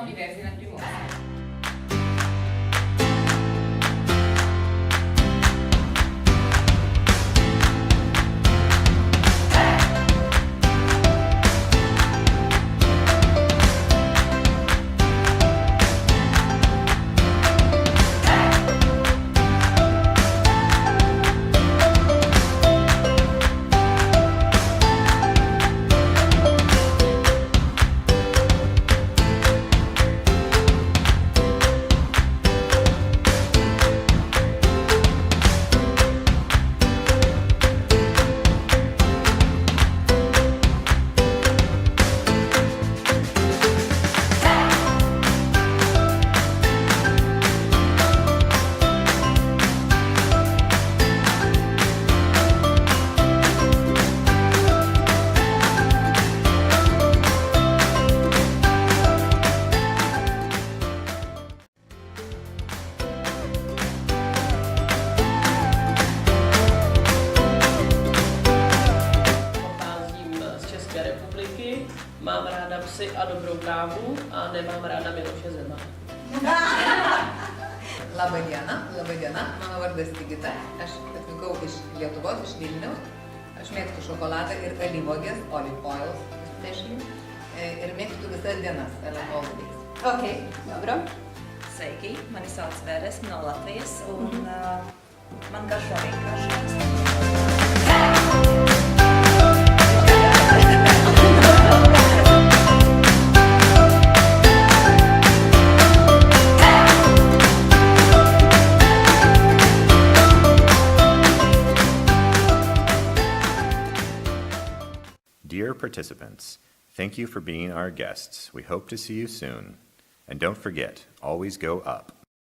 sono diversi dal primo anno. Pocházím z České republiky, mám ráda psy a dobrou kávu a nemám ráda Miloše Zemana. Labą diena, mano vardas Sigita, aš atvykau iš Lietuvos, iš Vilniaus, aš mėgstu šokoladą ir alyvuogės, olive oils especially, ir mėgstu visas dienas, I like all the days. Okei, dobro. Sveiki, mani sauc Vēres no Latvijas un man garšo vienkārši. Dear participants, thank you for being our guests. We hope to see you soon. And don't forget, always go up.